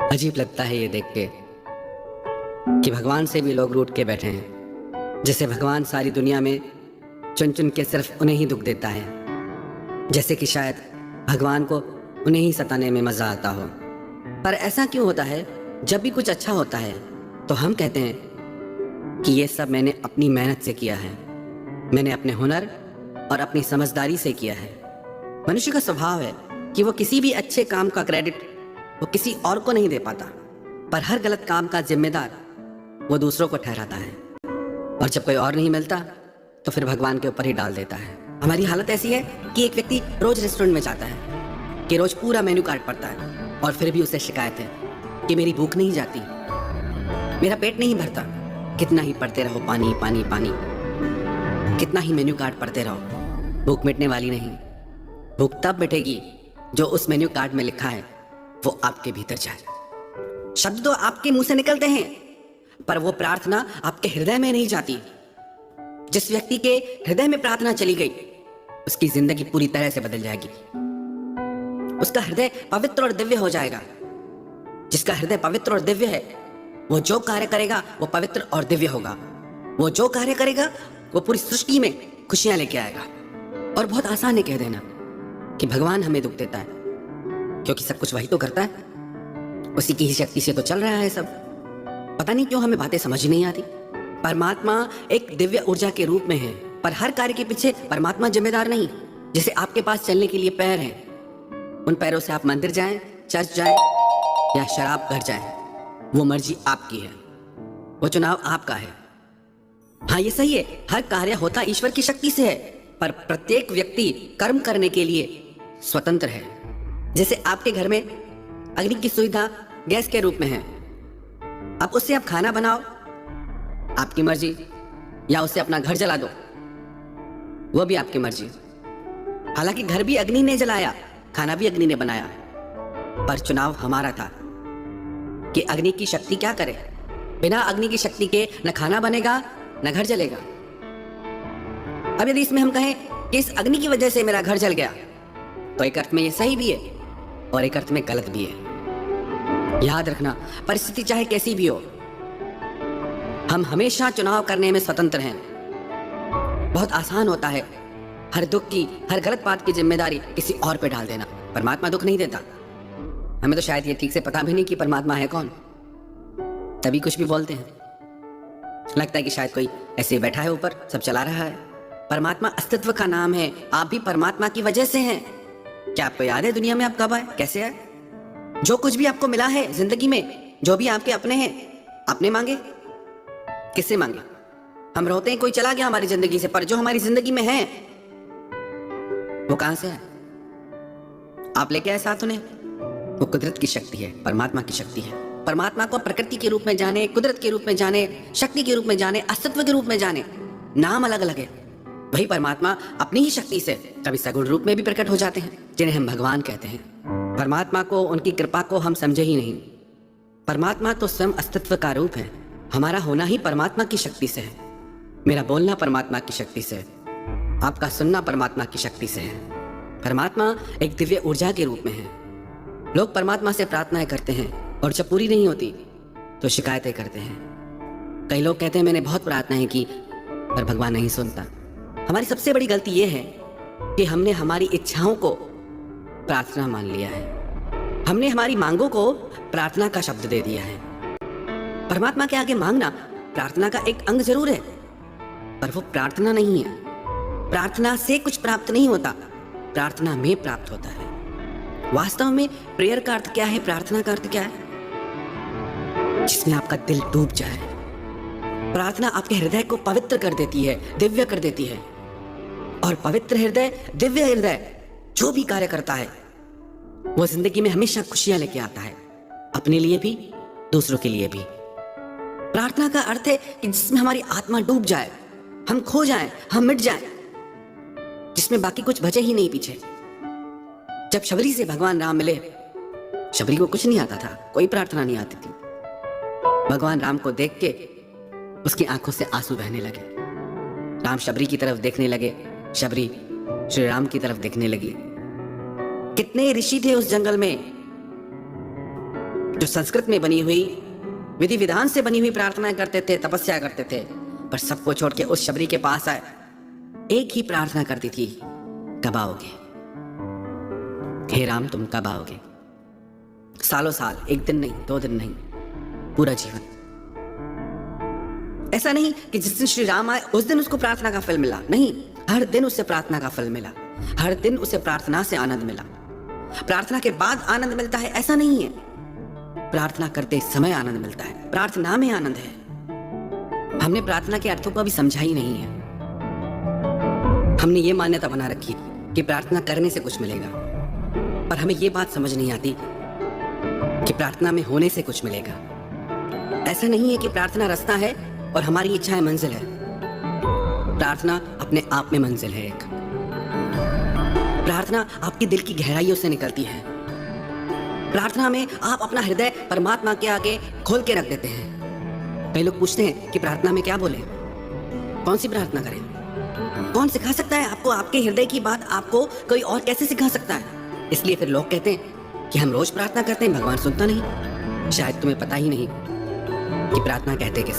अजीब लगता है ये देख के कि भगवान से भी लोग रूठ के बैठे हैं। जैसे भगवान सारी दुनिया में चुन चुन के सिर्फ उन्हें ही दुख देता है, जैसे कि शायद भगवान को उन्हें ही सताने में मज़ा आता हो। पर ऐसा क्यों होता है? जब भी कुछ अच्छा होता है तो हम कहते हैं कि ये सब मैंने अपनी मेहनत से किया है, मैंने अपने हुनर और अपनी समझदारी से किया है। मनुष्य का स्वभाव है कि वो किसी भी अच्छे काम का क्रेडिट वो किसी और को नहीं दे पाता, पर हर गलत काम का जिम्मेदार वो दूसरों को ठहराता है। और जब कोई और नहीं मिलता तो फिर भगवान के ऊपर ही डाल देता है। हमारी हालत ऐसी है कि एक व्यक्ति रोज रेस्टोरेंट में जाता है कि रोज पूरा मेन्यू कार्ड पढ़ता है और फिर भी उसे शिकायत है कि मेरी भूख नहीं जाती, मेरा पेट नहीं भरता। कितना ही पढ़ते रहो, पानी पानी पानी, कितना ही मेन्यू कार्ड पढ़ते रहो, भूख मिटने वाली नहीं। भूख तब मिटेगी जो उस मेन्यू कार्ड में लिखा है वो आपके भीतर जाए। शब्द तो आपके मुंह से निकलते हैं, पर वो प्रार्थना आपके हृदय में नहीं जाती। जिस व्यक्ति के हृदय में प्रार्थना चली गई उसकी जिंदगी पूरी तरह से बदल जाएगी। उसका हृदय पवित्र और दिव्य हो जाएगा। जिसका हृदय पवित्र और दिव्य है वो जो कार्य करेगा वो पवित्र और दिव्य होगा। वो जो कार्य करेगा वो पूरी सृष्टि में खुशियां लेके आएगा। और बहुत आसान है कह देना कि भगवान हमें दुख देता है, क्योंकि सब कुछ वही तो करता है, उसी की ही शक्ति से तो चल रहा है सब। पता नहीं क्यों हमें बातें समझ नहीं आती। परमात्मा एक दिव्य ऊर्जा के रूप में है, पर हर कार्य के पीछे परमात्मा जिम्मेदार नहीं। जैसे आपके पास चलने के लिए पैर हैं, उन पैरों से आप मंदिर जाएं, चर्च जाएं या शराब घर जाएं, वो मर्जी आपकी है, वो चुनाव आपका है। हाँ, ये सही है, हर कार्य होता ईश्वर की शक्ति से है, पर प्रत्येक व्यक्ति कर्म करने के लिए स्वतंत्र है। जैसे आपके घर में अग्नि की सुविधा गैस के रूप में है, अब उससे आप खाना बनाओ, आपकी मर्जी, या उससे अपना घर जला दो, वो भी आपकी मर्जी। हालांकि घर भी अग्नि ने जलाया, खाना भी अग्नि ने बनाया, पर चुनाव हमारा था कि अग्नि की शक्ति क्या करे। बिना अग्नि की शक्ति के न खाना बनेगा न घर जलेगा। अब यदि इसमें हम कहें कि इस अग्नि की वजह से मेरा घर जल गया, तो एक अर्थ में ये सही भी है और एक अर्थ में गलत भी है। याद रखना, परिस्थिति चाहे कैसी भी हो, हम हमेशा चुनाव करने में स्वतंत्र हैं। बहुत आसान होता है हर दुख की, हर गलत बात की जिम्मेदारी किसी और पे डाल देना। परमात्मा दुख नहीं देता। हमें तो शायद ये ठीक से पता भी नहीं कि परमात्मा है कौन, तभी कुछ भी बोलते हैं। लगता है कि शायद कोई ऐसे बैठा है ऊपर, सब चला रहा है। परमात्मा अस्तित्व का नाम है। आप भी परमात्मा की वजह से हैं। क्या आपको याद है दुनिया में आप कब आए, कैसे आए? जो कुछ भी आपको मिला है जिंदगी में, जो भी आपके अपने हैं, आपने मांगे? किससे मांगे? हम रोते हैं कोई चला गया हमारी जिंदगी से, पर जो हमारी जिंदगी में है वो कहां से है? आप लेके आए साथ उन्हें? वो कुदरत की शक्ति है, परमात्मा की शक्ति है। परमात्मा को प्रकृति के रूप में जाने, कुदरत के रूप में जाने, शक्ति के रूप में जाने, अस्तित्व के रूप में जाने। नाम अलग अलग है, वही परमात्मा अपनी ही शक्ति से कभी सगुण रूप में भी प्रकट हो जाते हैं, जिन्हें हम भगवान कहते हैं। परमात्मा को, उनकी कृपा को हम समझे ही नहीं। परमात्मा तो स्वयं अस्तित्व का रूप है। हमारा होना ही परमात्मा की शक्ति से है। मेरा बोलना परमात्मा की शक्ति से है, आपका सुनना परमात्मा की शक्ति से है। परमात्मा एक दिव्य ऊर्जा के रूप में है। लोग परमात्मा से प्रार्थनाएं करते हैं और जब पूरी नहीं होती तो शिकायतें करते हैं। कई लोग कहते हैं मैंने बहुत प्रार्थनाएं की पर भगवान नहीं सुनता। हमारी सबसे बड़ी गलती यह है कि हमने हमारी इच्छाओं को प्रार्थना मान लिया है। हमने हमारी मांगों को प्रार्थना का शब्द दे दिया है। परमात्मा के आगे मांगना प्रार्थना का एक अंग जरूर है, पर वो प्रार्थना नहीं है। प्रार्थना से कुछ प्राप्त नहीं होता, प्रार्थना में प्राप्त होता है। वास्तव में प्रेयर का अर्थ क्या है, प्रार्थना का अर्थ क्या है? जिसमें आपका दिल डूब जाए। प्रार्थना आपके हृदय को पवित्र कर देती है, दिव्य कर देती है। और पवित्र हृदय, दिव्य हृदय जो भी कार्य करता है वो जिंदगी में हमेशा खुशियां लेके आता है, अपने लिए भी, दूसरों के लिए भी। प्रार्थना का अर्थ है कि जिसमें हमारी आत्मा डूब जाए, हम खो जाएं, हम मिट जाएं, जिसमें बाकी कुछ बचे ही नहीं पीछे। जब शबरी से भगवान राम मिले, शबरी को कुछ नहीं आता था, कोई प्रार्थना नहीं आती थी। भगवान राम को देख के उसकी आंखों से आंसू बहने लगे। राम शबरी की तरफ देखने लगे, शबरी श्री राम की तरफ देखने लगी। कितने ऋषि थे उस जंगल में जो संस्कृत में बनी हुई विधि विधान से बनी हुई प्रार्थनाएं करते थे, तपस्या करते थे, पर सबको छोड़ के उस शबरी के पास आए। एक ही प्रार्थना करती थी, कब आओगे हे राम, तुम कब आओगे? सालों साल, एक दिन नहीं, 2 दिन नहीं, पूरा जीवन। ऐसा नहीं कि जिस दिन श्री राम आए उस दिन उसको प्रार्थना का फल मिला, नहीं, हर दिन उसे प्रार्थना का फल मिला, हर दिन उसे प्रार्थना से आनंद मिला। प्रार्थना के बाद आनंद मिलता है ऐसा नहीं है, प्रार्थना करते समय आनंद मिलता है, प्रार्थना में आनंद है। हमने प्रार्थना के अर्थों को अभी समझा ही नहीं है। हमने ये मान्यता बना रखी कि प्रार्थना करने से कुछ मिलेगा, पर हमें ये बात समझ नहीं आती कि प्रार्थना में होने से कुछ मिलेगा। ऐसा नहीं है कि प्रार्थना रास्ता है और हमारी इच्छाएं मंजिल है। प्रार्थना अपने आप में मंजिल है एक। प्रार्थना आपके दिल की गहराइयों से निकलती है। प्रार्थना में आप अपना हृदय परमात्मा के आगे खोल के रख देते हैं। कई लोग पूछते हैं कि प्रार्थना में क्या बोलें, कौन सी प्रार्थना करें? कौन सिखा सकता है आपको? आपके हृदय की बात आपको कोई और कैसे सिखा सकता है? इसलिए फिर लोग कहते हैं कि हम रोज प्रार्थना करते हैं, भगवान सुनता नहीं। शायद तुम्हें पता ही नहीं कि प्रार्थना कहते किसे।